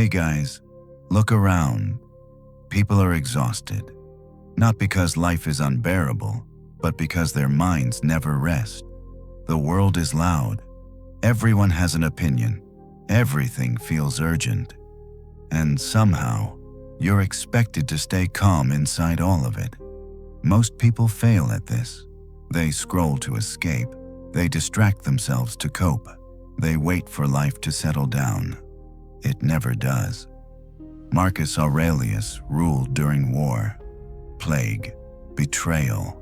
Hey guys, look around. People are exhausted. Not because life is unbearable, but because their minds never rest. The world is loud. Everyone has an opinion. Everything feels urgent. And somehow, you're expected to stay calm inside all of it. Most people fail at this. They scroll to escape. They distract themselves to cope. They wait for life to settle down. It never does. Marcus Aurelius ruled during war, plague, betrayal,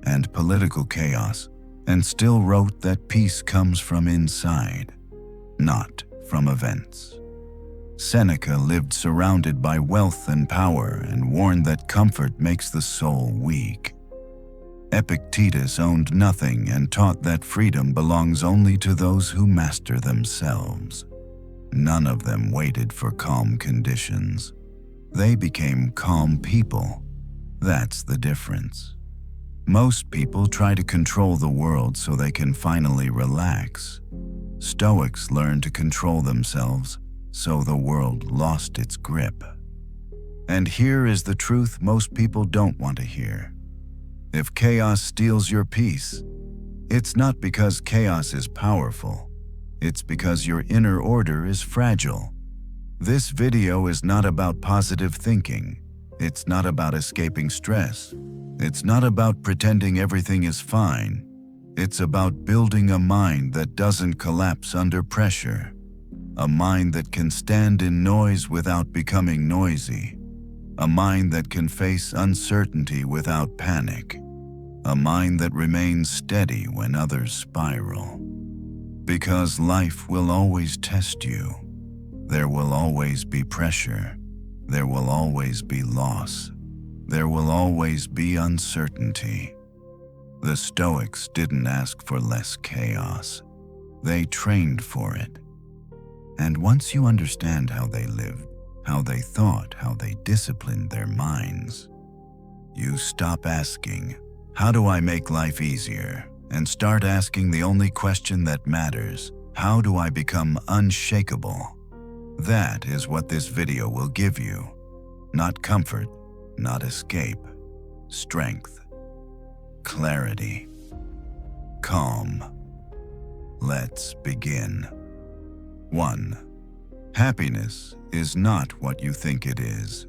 and political chaos, and still wrote that peace comes from inside, not from events. Seneca lived surrounded by wealth and power and warned that comfort makes the soul weak. Epictetus owned nothing and taught that freedom belongs only to those who master themselves. None of them waited for calm conditions. They became calm people. That's the difference. Most people try to control the world so they can finally relax. Stoics learned to control themselves, so the world lost its grip. And here is the truth most people don't want to hear. If chaos steals your peace, it's not because chaos is powerful. It's because your inner order is fragile. This video is not about positive thinking. It's not about escaping stress. It's not about pretending everything is fine. It's about building a mind that doesn't collapse under pressure. A mind that can stand in noise without becoming noisy. A mind that can face uncertainty without panic. A mind that remains steady when others spiral. Because life will always test you. There will always be pressure. There will always be loss. There will always be uncertainty. The Stoics didn't ask for less chaos. They trained for it. And once you understand how they lived, how they thought, how they disciplined their minds, you stop asking, "How do I make life easier?" and start asking the only question that matters, "How do I become unshakable?" That is what this video will give you. Not comfort, not escape. Strength. Clarity. Calm. Let's begin. 1. Happiness is not what you think it is.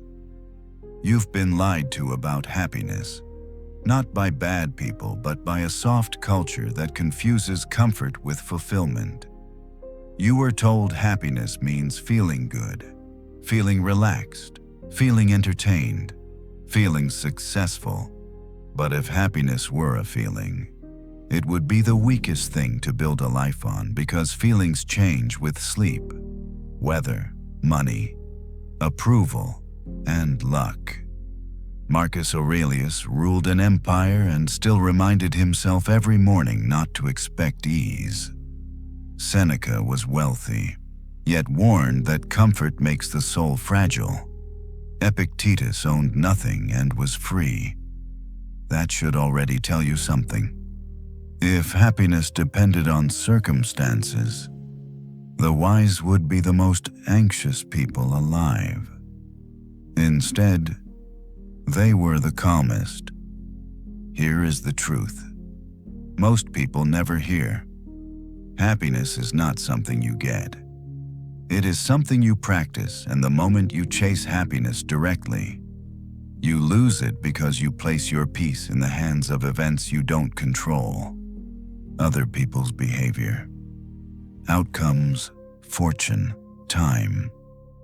You've been lied to about happiness. Not by bad people, but by a soft culture that confuses comfort with fulfillment. You were told happiness means feeling good, feeling relaxed, feeling entertained, feeling successful. But if happiness were a feeling, it would be the weakest thing to build a life on because feelings change with sleep, weather, money, approval, and luck. Marcus Aurelius ruled an empire and still reminded himself every morning not to expect ease. Seneca was wealthy, yet warned that comfort makes the soul fragile. Epictetus owned nothing and was free. That should already tell you something. If happiness depended on circumstances, the wise would be the most anxious people alive. Instead, they were the calmest. Here is the truth. Most people never hear. Happiness is not something you get. It is something you practice, and the moment you chase happiness directly, you lose it because you place your peace in the hands of events you don't control. Other people's behavior, outcomes, fortune, time.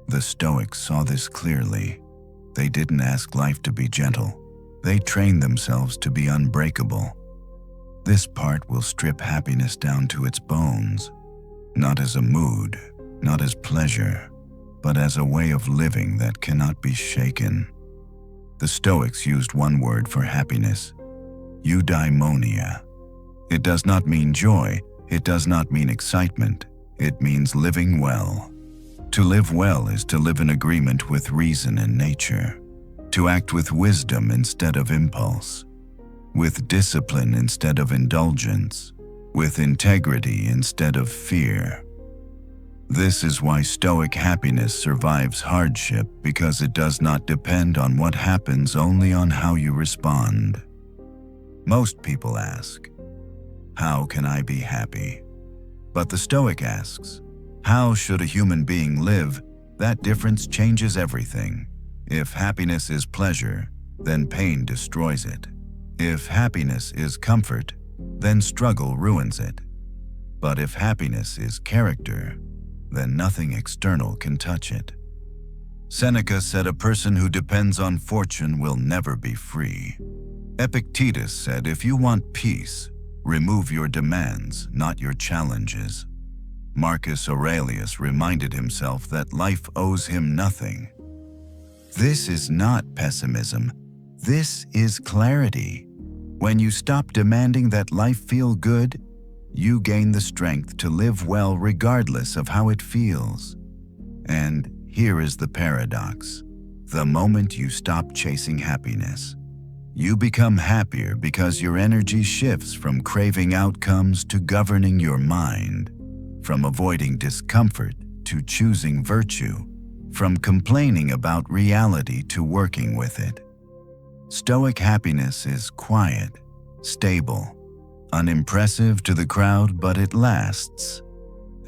The Stoics saw this clearly. They didn't ask life to be gentle. They trained themselves to be unbreakable. This part will strip happiness down to its bones, not as a mood, not as pleasure, but as a way of living that cannot be shaken. The Stoics used one word for happiness: eudaimonia. It does not mean joy, it does not mean excitement, it means living well. To live well is to live in agreement with reason and nature, to act with wisdom instead of impulse, with discipline instead of indulgence, with integrity instead of fear. This is why Stoic happiness survives hardship, because it does not depend on what happens, only on how you respond. Most people ask, "How can I be happy?" But the Stoic asks, "How should a human being live?" That difference changes everything. If happiness is pleasure, then pain destroys it. If happiness is comfort, then struggle ruins it. But if happiness is character, then nothing external can touch it. Seneca said a person who depends on fortune will never be free. Epictetus said, if you want peace, remove your demands, not your challenges. Marcus Aurelius reminded himself that life owes him nothing. This is not pessimism. This is clarity. When you stop demanding that life feel good, you gain the strength to live well regardless of how it feels. And here is the paradox. The moment you stop chasing happiness, you become happier because your energy shifts from craving outcomes to governing your mind, from avoiding discomfort to choosing virtue, from complaining about reality to working with it. Stoic happiness is quiet, stable, unimpressive to the crowd, but it lasts.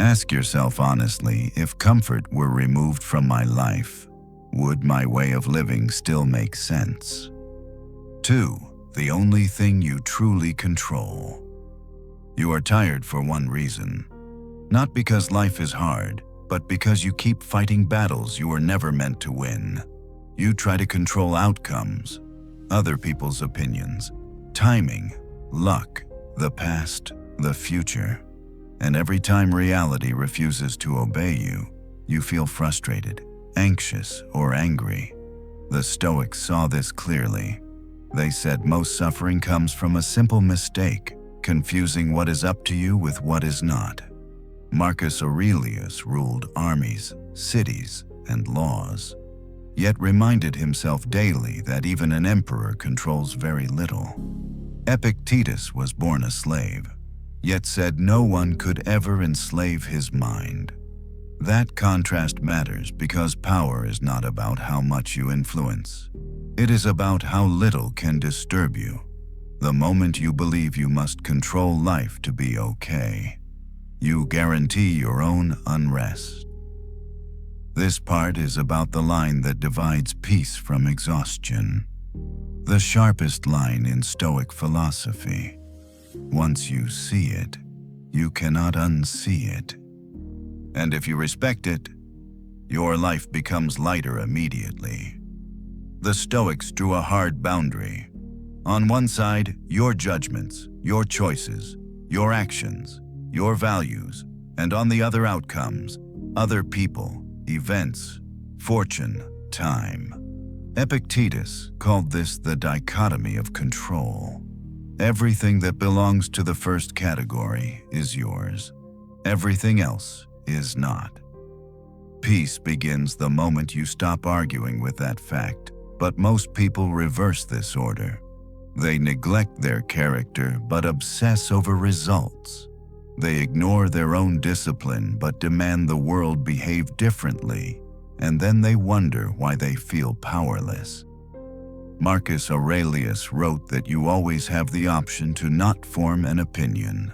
Ask yourself honestly, if comfort were removed from my life, would my way of living still make sense? 2. The only thing you truly control. You are tired for one reason. Not because life is hard, but because you keep fighting battles you were never meant to win. You try to control outcomes, other people's opinions, timing, luck, the past, the future. And every time reality refuses to obey you, you feel frustrated, anxious, or angry. The Stoics saw this clearly. They said most suffering comes from a simple mistake, confusing what is up to you with what is not. Marcus Aurelius ruled armies, cities, and laws, yet reminded himself daily that even an emperor controls very little. Epictetus was born a slave, yet said no one could ever enslave his mind. That contrast matters because power is not about how much you influence. It is about how little can disturb you. The moment you believe you must control life to be okay, you guarantee your own unrest. This part is about the line that divides peace from exhaustion. The sharpest line in Stoic philosophy. Once you see it, you cannot unsee it. And if you respect it, your life becomes lighter immediately. The Stoics drew a hard boundary. On one side, your judgments, your choices, your actions, your values, and on the other, outcomes, other people, events, fortune, time. Epictetus called this the dichotomy of control. Everything that belongs to the first category is yours. Everything else is not. Peace begins the moment you stop arguing with that fact, but most people reverse this order. They neglect their character but obsess over results. They ignore their own discipline but demand the world behave differently, and then they wonder why they feel powerless. Marcus Aurelius wrote that you always have the option to not form an opinion.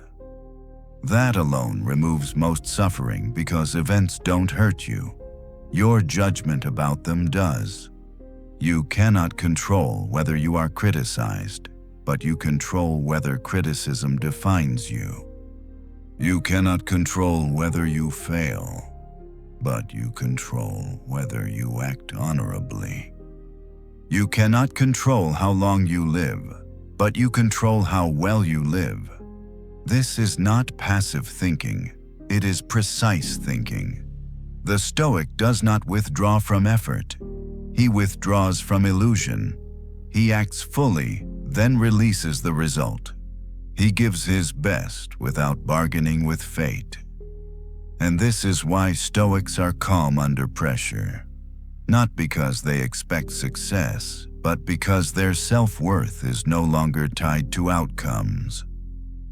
That alone removes most suffering because events don't hurt you. Your judgment about them does. You cannot control whether you are criticized, but you control whether criticism defines you. You cannot control whether you fail, but you control whether you act honorably. You cannot control how long you live, but you control how well you live. This is not passive thinking, it is precise thinking. The Stoic does not withdraw from effort. He withdraws from illusion. He acts fully, then releases the result. He gives his best without bargaining with fate. And this is why Stoics are calm under pressure. Not because they expect success, but because their self-worth is no longer tied to outcomes.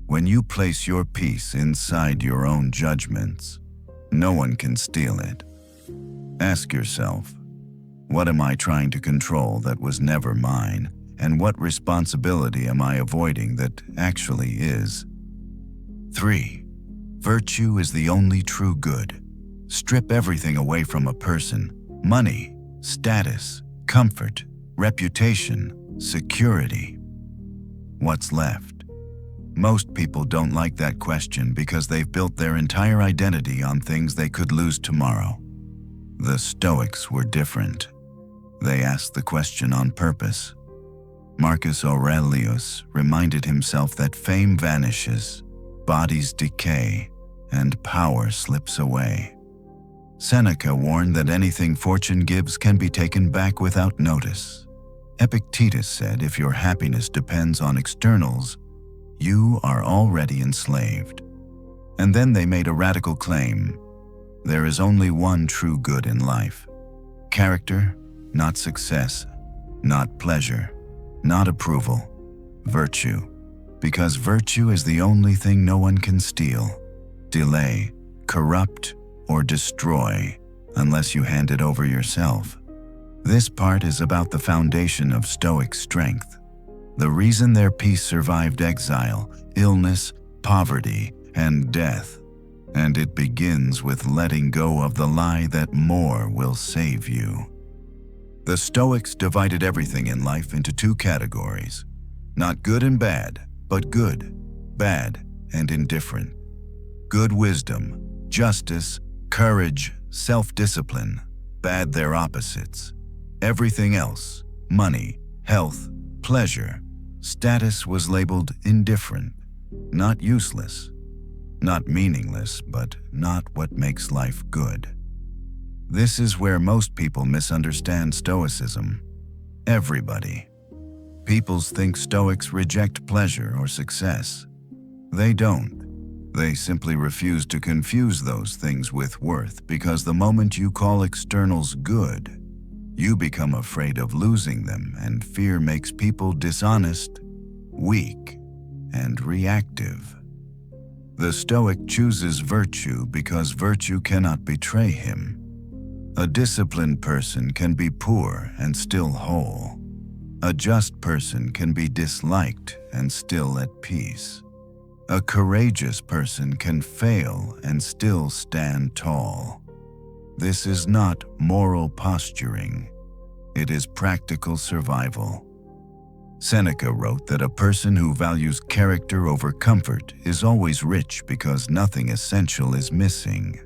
When you place your peace inside your own judgments, no one can steal it. Ask yourself, what am I trying to control that was never mine, and what responsibility am I avoiding that actually is? 3. Virtue is the only true good. Strip everything away from a person: money, status, comfort, reputation, security. What's left? Most people don't like that question because they've built their entire identity on things they could lose tomorrow. The Stoics were different. They asked the question on purpose. Marcus Aurelius reminded himself that fame vanishes, bodies decay, and power slips away. Seneca warned that anything fortune gives can be taken back without notice. Epictetus said if your happiness depends on externals, you are already enslaved. And then they made a radical claim: there is only one true good in life. Character, not success, not pleasure, not approval, virtue. Because virtue is the only thing no one can steal, delay, corrupt, or destroy unless you hand it over yourself. This part is about the foundation of Stoic strength. The reason their peace survived exile, illness, poverty, and death. And it begins with letting go of the lie that more will save you. The Stoics divided everything in life into 2 categories: not good and bad, but good, bad, and indifferent. Good wisdom, justice, courage, self-discipline; bad their opposites. Everything else, money, health, pleasure, status, was labeled indifferent, not useless, not meaningless, but not what makes life good. This is where most people misunderstand Stoicism. Everybody. People think Stoics reject pleasure or success. They don't. They simply refuse to confuse those things with worth, because the moment you call externals good, you become afraid of losing them, and fear makes people dishonest, weak, and reactive. The Stoic chooses virtue because virtue cannot betray him. A disciplined person can be poor and still whole. A just person can be disliked and still at peace. A courageous person can fail and still stand tall. This is not moral posturing. It is practical survival. Seneca wrote that a person who values character over comfort is always rich because nothing essential is missing.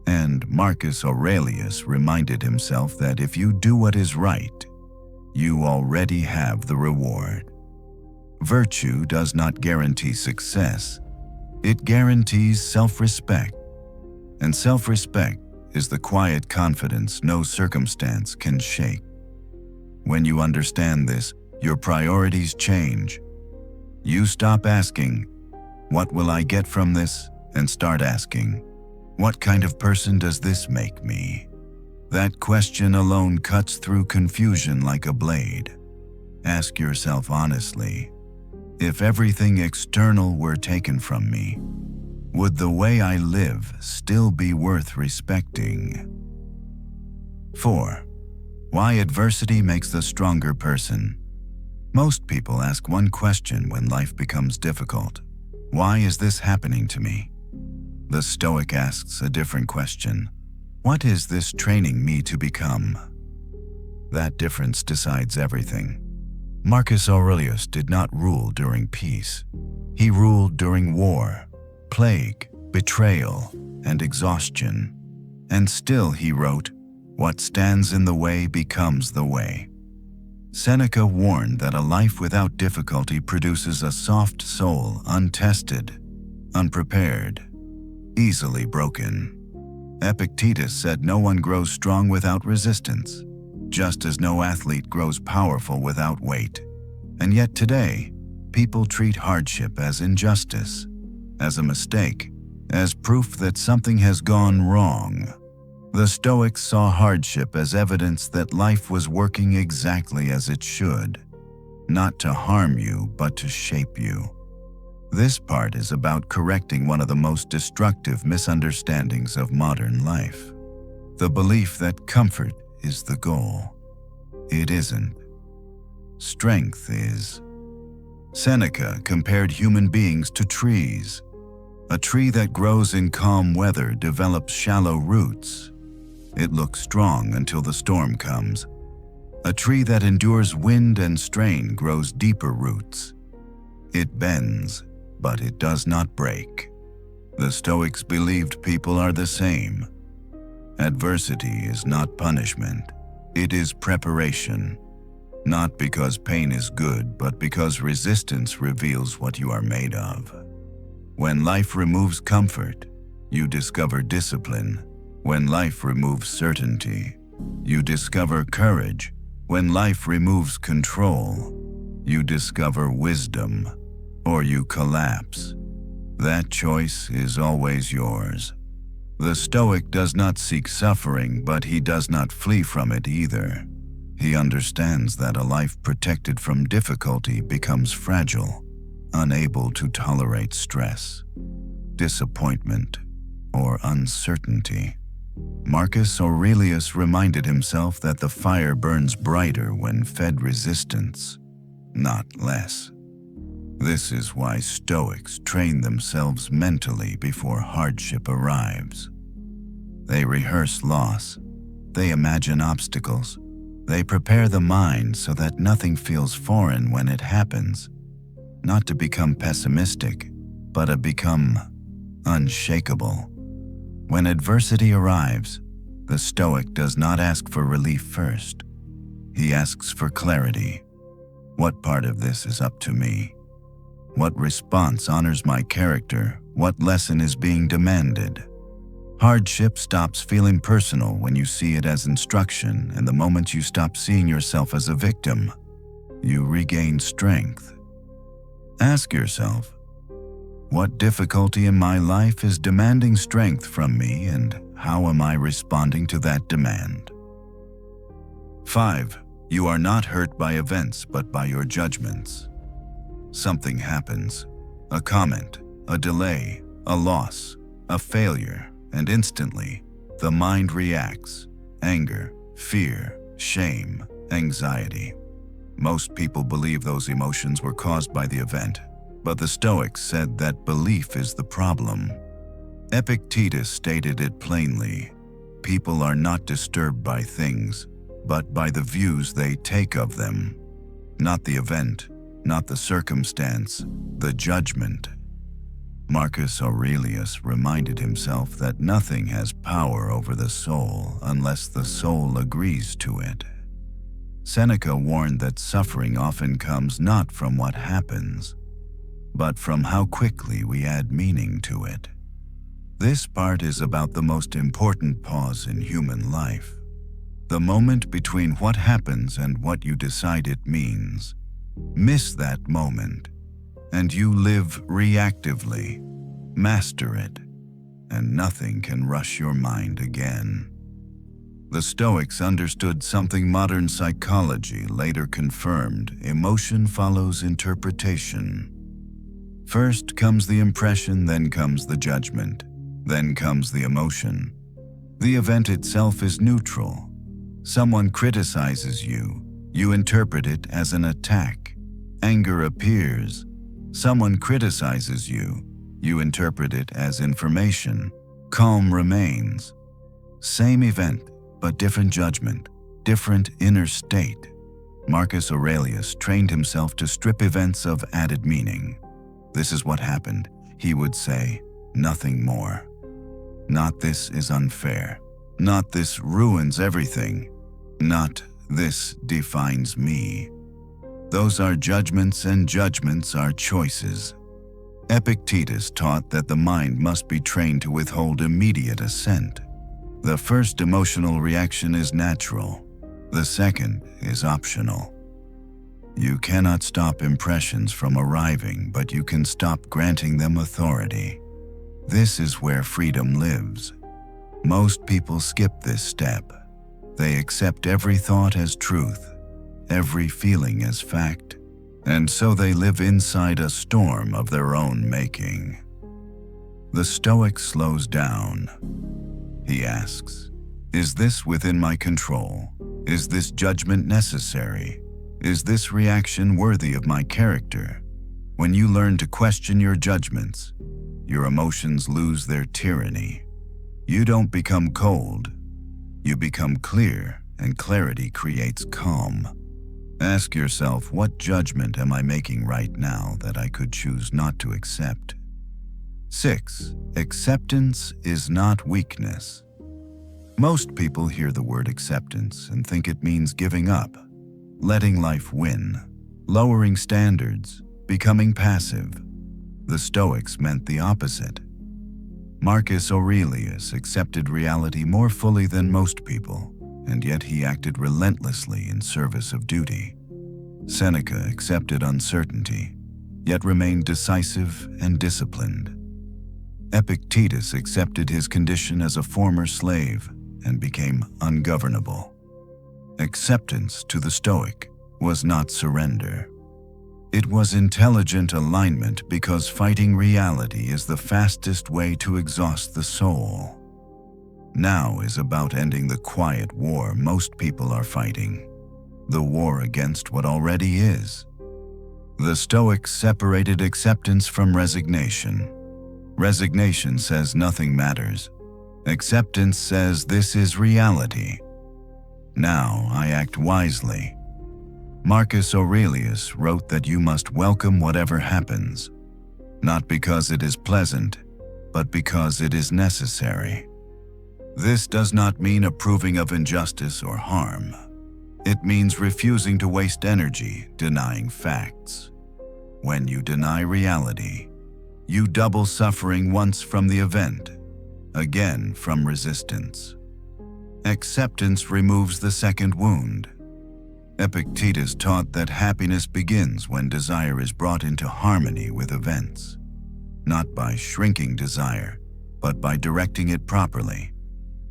And Marcus Aurelius reminded himself that if you do what is right, you already have the reward. Virtue does not guarantee success. It guarantees self-respect. And self-respect is the quiet confidence no circumstance can shake. When you understand this, your priorities change. You stop asking, "What will I get from this?" and start asking, "What kind of person does this make me?" That question alone cuts through confusion like a blade. Ask yourself honestly, if everything external were taken from me, would the way I live still be worth respecting? 4. Why adversity makes the stronger person. Most people ask one question when life becomes difficult: why is this happening to me? The Stoic asks a different question: what is this training me to become? That difference decides everything. Marcus Aurelius did not rule during peace. He ruled during war, plague, betrayal, and exhaustion. And still he wrote, "What stands in the way becomes the way." Seneca warned that a life without difficulty produces a soft soul, untested, unprepared, easily broken. Epictetus said no one grows strong without resistance, just as no athlete grows powerful without weight. And yet today, people treat hardship as injustice, as a mistake, as proof that something has gone wrong. The Stoics saw hardship as evidence that life was working exactly as it should, not to harm you, but to shape you. This part is about correcting one of the most destructive misunderstandings of modern life: the belief that comfort is the goal. It isn't. Strength is. Seneca compared human beings to trees. A tree that grows in calm weather develops shallow roots. It looks strong until the storm comes. A tree that endures wind and strain grows deeper roots. It bends, but it does not break. The Stoics believed people are the same. Adversity is not punishment. It is preparation. Not because pain is good, but because resistance reveals what you are made of. When life removes comfort, you discover discipline. When life removes certainty, you discover courage. When life removes control, you discover wisdom, or you collapse. That choice is always yours. The Stoic does not seek suffering, but he does not flee from it either. He understands that a life protected from difficulty becomes fragile, unable to tolerate stress, disappointment, or uncertainty. Marcus Aurelius reminded himself that the fire burns brighter when fed resistance, not less. This is why Stoics train themselves mentally before hardship arrives. They rehearse loss. They imagine obstacles. They prepare the mind so that nothing feels foreign when it happens. Not to become pessimistic, but to become unshakable. When adversity arrives, the Stoic does not ask for relief first. He asks for clarity. What part of this is up to me? What response honors my character? What lesson is being demanded? Hardship stops feeling personal when you see it as instruction, and the moment you stop seeing yourself as a victim, you regain strength. Ask yourself, what difficulty in my life is demanding strength from me, and how am I responding to that demand? 5. You are not hurt by events, but by your judgments. Something happens, a comment, a delay, a loss, a failure, and instantly, the mind reacts: anger, fear, shame, anxiety. Most people believe those emotions were caused by the event, but the Stoics said that belief is the problem. Epictetus stated it plainly: people are not disturbed by things, but by the views they take of them. Not the event, not the circumstance, the judgment. Marcus Aurelius reminded himself that nothing has power over the soul unless the soul agrees to it. Seneca warned that suffering often comes not from what happens, but from how quickly we add meaning to it. This part is about the most important pause in human life, the moment between what happens and what you decide it means. Miss that moment, and you live reactively. Master it, and nothing can rush your mind again. The Stoics understood something modern psychology later confirmed: emotion follows interpretation. First comes the impression, then comes the judgment, then comes the emotion. The event itself is neutral. Someone criticizes you, you interpret it as an attack. Anger appears. Someone criticizes you, you interpret it as information. Calm remains. Same event, but different judgment, different inner state. Marcus Aurelius trained himself to strip events of added meaning. This is what happened, he would say, nothing more. Not this is unfair. Not this ruins everything. Not this defines me. Those are judgments, and judgments are choices. Epictetus taught that the mind must be trained to withhold immediate assent. The first emotional reaction is natural. The second is optional. You cannot stop impressions from arriving, but you can stop granting them authority. This is where freedom lives. Most people skip this step. They accept every thought as truth, every feeling as fact, and so they live inside a storm of their own making. The Stoic slows down. He asks, "Is this within my control? Is this judgment necessary? Is this reaction worthy of my character?" When you learn to question your judgments, your emotions lose their tyranny. You don't become cold, you become clear, and clarity creates calm. Ask yourself, what judgment am I making right now that I could choose not to accept? 6. Acceptance is not weakness. Most people hear the word acceptance and think it means giving up, letting life win, lowering standards, becoming passive. The Stoics meant the opposite. Marcus Aurelius accepted reality more fully than most people, and yet he acted relentlessly in service of duty. Seneca accepted uncertainty, yet remained decisive and disciplined. Epictetus accepted his condition as a former slave and became ungovernable. Acceptance to the Stoic was not surrender. It was intelligent alignment, because fighting reality is the fastest way to exhaust the soul. Now is about ending the quiet war most people are fighting, the war against what already is. The Stoics separated acceptance from resignation. Resignation says nothing matters. Acceptance says this is reality. Now I act wisely. Marcus Aurelius wrote that you must welcome whatever happens, not because it is pleasant, but because it is necessary. This does not mean approving of injustice or harm. It means refusing to waste energy denying facts. When you deny reality, you double suffering, once from the event, again from resistance. Acceptance removes the second wound. Epictetus taught that happiness begins when desire is brought into harmony with events, not by shrinking desire, but by directing it properly.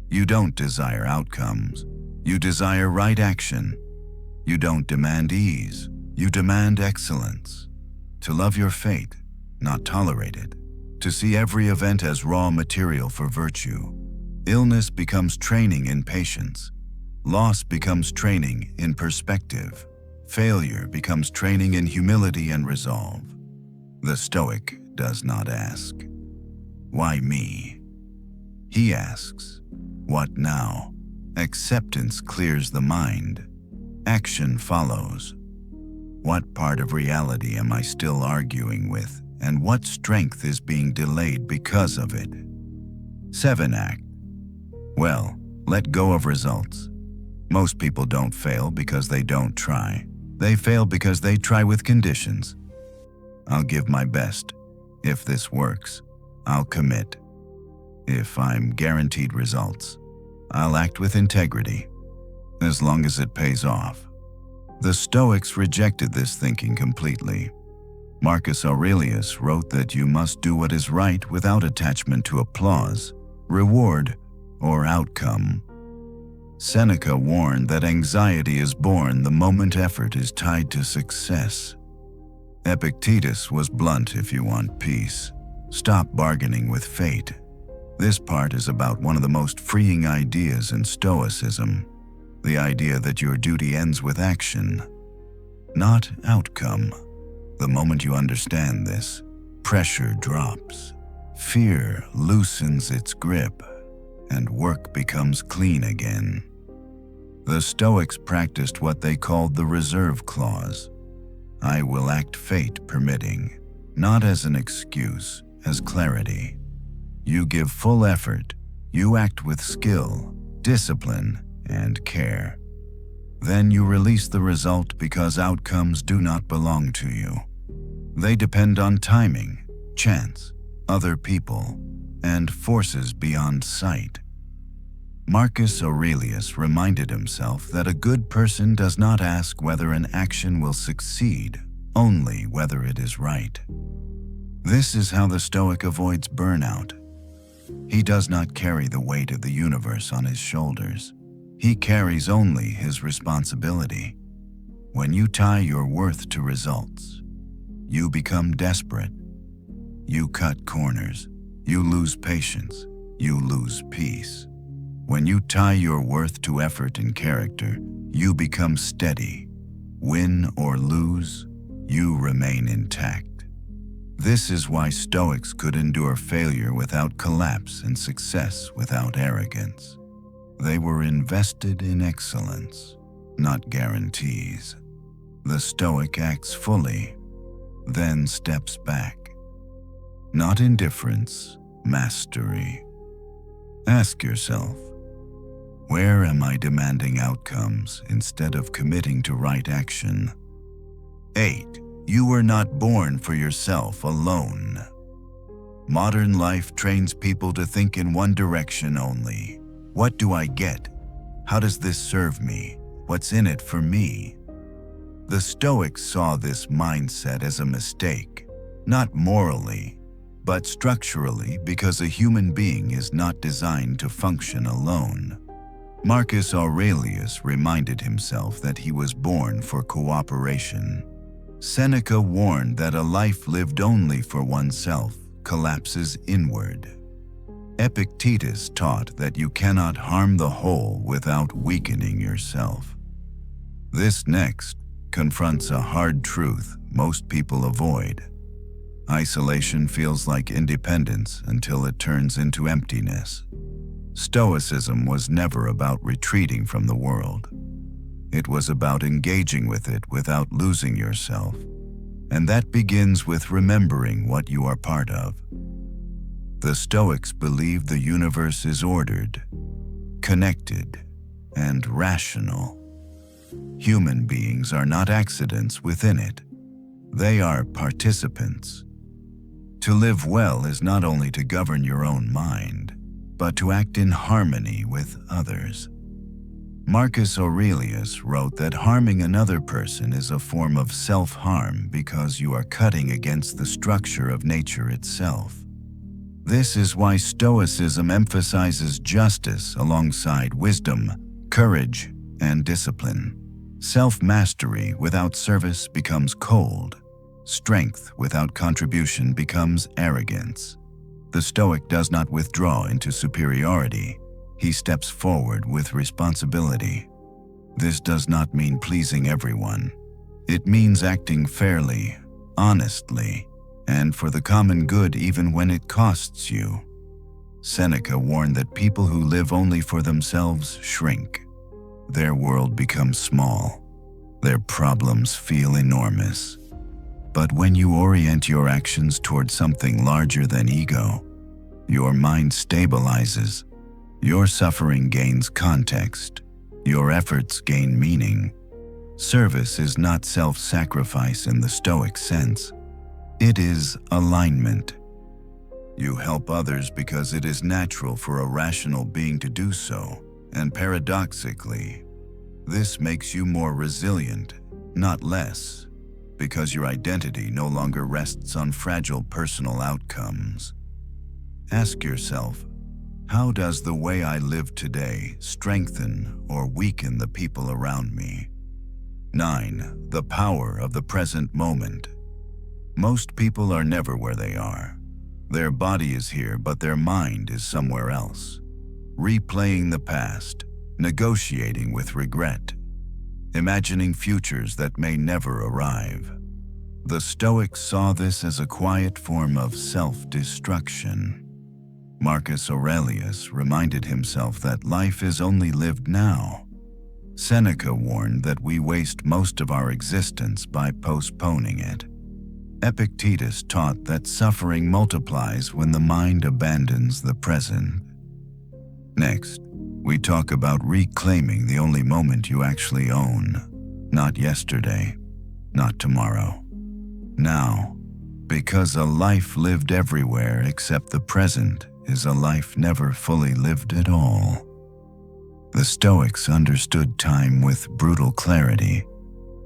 You don't desire outcomes, you desire right action. You don't demand ease, you demand excellence. To love your fate, not tolerate it. To see every event as raw material for virtue. Illness becomes training in patience. Loss becomes training in perspective. Failure becomes training in humility and resolve. The Stoic does not ask, "Why me?" He asks, "What now?" Acceptance clears the mind. Action follows. What part of reality am I still arguing with, and what strength is being delayed because of it? 7. Act. Well, let go of results. Most people don't fail because they don't try. They fail because they try with conditions. I'll give my best. If this works, I'll commit. If I'm guaranteed results, I'll act with integrity, as long as it pays off. The Stoics rejected this thinking completely. Marcus Aurelius wrote that you must do what is right without attachment to applause, reward, or outcome. Seneca warned that anxiety is born the moment effort is tied to success. Epictetus was blunt: if you want peace, stop bargaining with fate. This part is about one of the most freeing ideas in Stoicism, the idea that your duty ends with action, not outcome. The moment you understand this, pressure drops, fear loosens its grip, and work becomes clean again. The Stoics practiced what they called the reserve clause. I will act, fate permitting, not as an excuse, as clarity. You give full effort, you act with skill, discipline, and care. Then you release the result because outcomes do not belong to you. They depend on timing, chance, other people, and forces beyond sight. Marcus Aurelius reminded himself that a good person does not ask whether an action will succeed, only whether it is right. This is how the Stoic avoids burnout. He does not carry the weight of the universe on his shoulders. He carries only his responsibility. When you tie your worth to results, you become desperate. You cut corners. You lose patience. You lose peace. When you tie your worth to effort and character, you become steady. Win or lose, you remain intact. This is why Stoics could endure failure without collapse and success without arrogance. They were invested in excellence, not guarantees. The Stoic acts fully, then steps back. Not indifference, mastery. Ask yourself, where am I demanding outcomes instead of committing to right action? 8. You were not born for yourself alone. Modern life trains people to think in one direction only. What do I get? How does this serve me? What's in it for me? The Stoics saw this mindset as a mistake, not morally, but structurally, because a human being is not designed to function alone. Marcus Aurelius reminded himself that he was born for cooperation. Seneca warned that a life lived only for oneself collapses inward. Epictetus taught that you cannot harm the whole without weakening yourself. This next confronts a hard truth most people avoid. Isolation feels like independence until it turns into emptiness. Stoicism was never about retreating from the world. It was about engaging with it without losing yourself, and that begins with remembering what you are part of. The Stoics believe the universe is ordered, connected, and rational. Human beings are not accidents within it. They are participants. To live well is not only to govern your own mind, but to act in harmony with others. Marcus Aurelius wrote that harming another person is a form of self-harm because you are cutting against the structure of nature itself. This is why Stoicism emphasizes justice alongside wisdom, courage, and discipline. Self-mastery without service becomes cold. Strength without contribution becomes arrogance. The Stoic does not withdraw into superiority. He steps forward with responsibility. This does not mean pleasing everyone. It means acting fairly, honestly, and for the common good even when it costs you. Seneca warned that people who live only for themselves shrink. Their world becomes small. Their problems feel enormous. But when you orient your actions toward something larger than ego, your mind stabilizes. Your suffering gains context. Your efforts gain meaning. Service is not self-sacrifice in the Stoic sense. It is alignment. You help others because it is natural for a rational being to do so, and paradoxically, this makes you more resilient, not less, because your identity no longer rests on fragile personal outcomes. Ask yourself, how does the way I live today strengthen or weaken the people around me? 9. The power of the present moment. Most people are never where they are. Their body is here, but their mind is somewhere else. Replaying the past, negotiating with regret, imagining futures that may never arrive. The Stoics saw this as a quiet form of self-destruction. Marcus Aurelius reminded himself that life is only lived now. Seneca warned that we waste most of our existence by postponing it. Epictetus taught that suffering multiplies when the mind abandons the present. Next, we talk about reclaiming the only moment you actually own. Not yesterday, not tomorrow. Now, because a life lived everywhere except the present is a life never fully lived at all. The Stoics understood time with brutal clarity.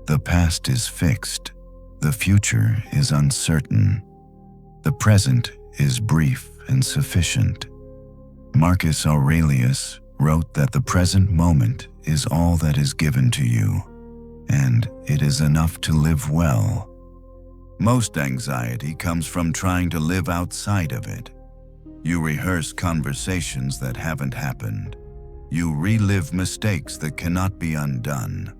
The past is fixed. The future is uncertain. The present is brief and sufficient. Marcus Aurelius wrote that the present moment is all that is given to you. and it is enough to live well. Most anxiety comes from trying to live outside of it. You rehearse conversations that haven't happened. You relive mistakes that cannot be undone.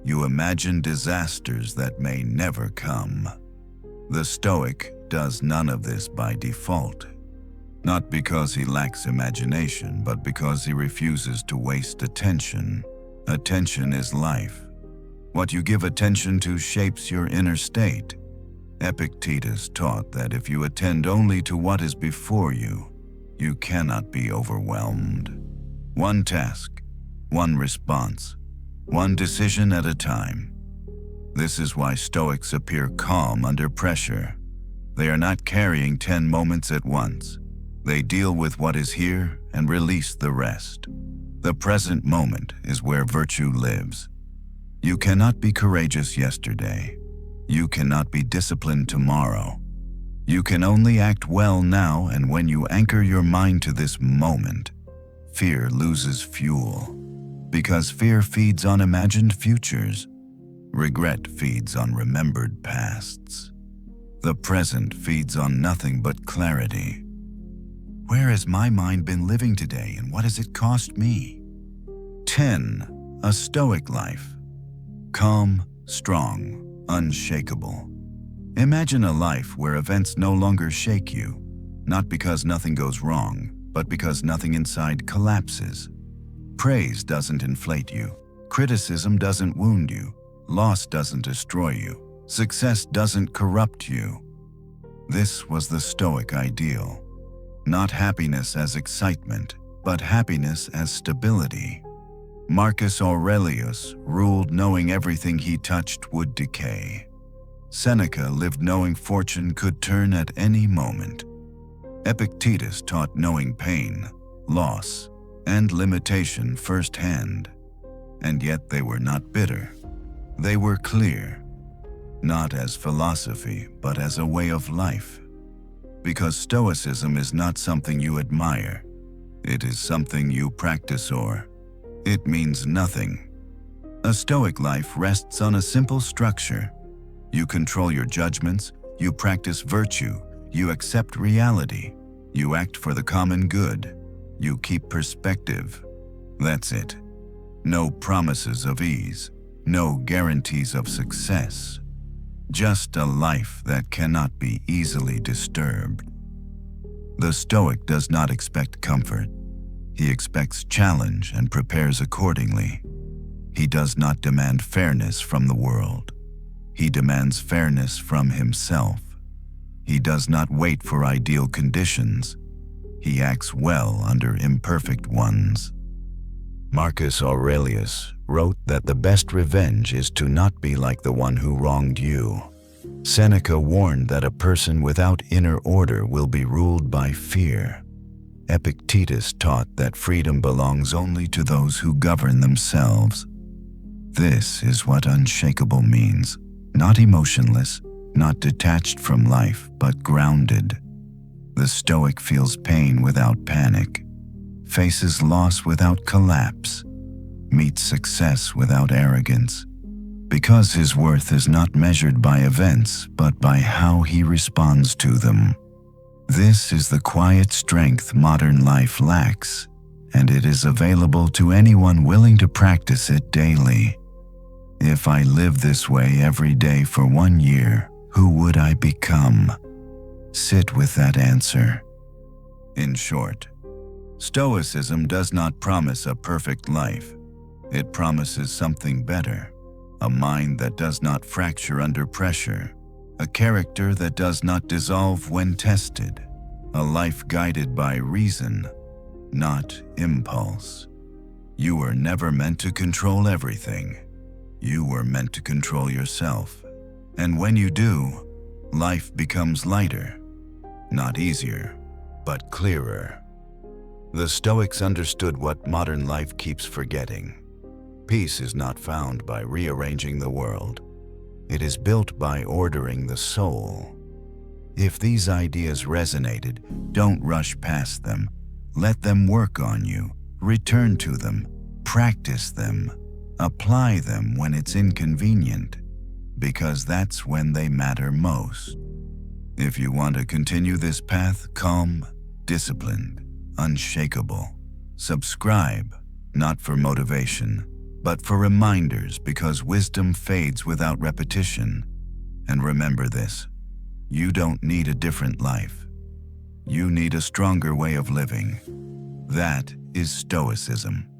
You imagine disasters that may never come. The Stoic does none of this by default. Not because he lacks imagination, but because he refuses to waste attention. Attention is life. What you give attention to shapes your inner state. Epictetus taught that if you attend only to what is before you, you cannot be overwhelmed. One task, one response, one decision at a time. This is why Stoics appear calm under pressure. They are not carrying 10 moments at once. They deal with what is here and release the rest. The present moment is where virtue lives. You cannot be courageous yesterday. You cannot be disciplined tomorrow. You can only act well now, and when you anchor your mind to this moment, fear loses fuel. Because fear feeds on imagined futures. Regret feeds on remembered pasts. The present feeds on nothing but clarity. Where has my mind been living today, and what has it cost me? 10. A Stoic life. Calm, strong, unshakable. Imagine a life where events no longer shake you, not because nothing goes wrong, but because nothing inside collapses. Praise doesn't inflate you. Criticism doesn't wound you. Loss doesn't destroy you. Success doesn't corrupt you. This was the Stoic ideal. Not happiness as excitement, but happiness as stability. Marcus Aurelius ruled knowing everything he touched would decay. Seneca lived knowing fortune could turn at any moment. Epictetus taught knowing pain, loss, and limitation firsthand. And yet they were not bitter. They were clear, not as philosophy, but as a way of life. Because Stoicism is not something you admire. It is something you practice, or it means nothing. A Stoic life rests on a simple structure. You control your judgments, you practice virtue, you accept reality, you act for the common good, you keep perspective. That's it. No promises of ease, no guarantees of success. Just a life that cannot be easily disturbed. The Stoic does not expect comfort. He expects challenge and prepares accordingly. He does not demand fairness from the world. He demands fairness from himself. He does not wait for ideal conditions. He acts well under imperfect ones. Marcus Aurelius wrote that the best revenge is to not be like the one who wronged you. Seneca warned that a person without inner order will be ruled by fear. Epictetus taught that freedom belongs only to those who govern themselves. This is what unshakable means. Not emotionless, not detached from life, but grounded. The Stoic feels pain without panic, faces loss without collapse, meets success without arrogance, because his worth is not measured by events, but by how he responds to them. This is the quiet strength modern life lacks, and it is available to anyone willing to practice it daily. If I live this way every day for 1 year, who would I become? Sit with that answer. In short, Stoicism does not promise a perfect life. It promises something better, a mind that does not fracture under pressure, a character that does not dissolve when tested, a life guided by reason, not impulse. You were never meant to control everything. You were meant to control yourself. And when you do, life becomes lighter, not easier, but clearer. The Stoics understood what modern life keeps forgetting. Peace is not found by rearranging the world. It is built by ordering the soul. If these ideas resonated, don't rush past them. Let them work on you. Return to them. Practice them. Apply them when it's inconvenient, because that's when they matter most. If you want to continue this path calm, disciplined, unshakable, subscribe, not for motivation, but for reminders, because wisdom fades without repetition. And remember this, you don't need a different life. You need a stronger way of living. That is Stoicism.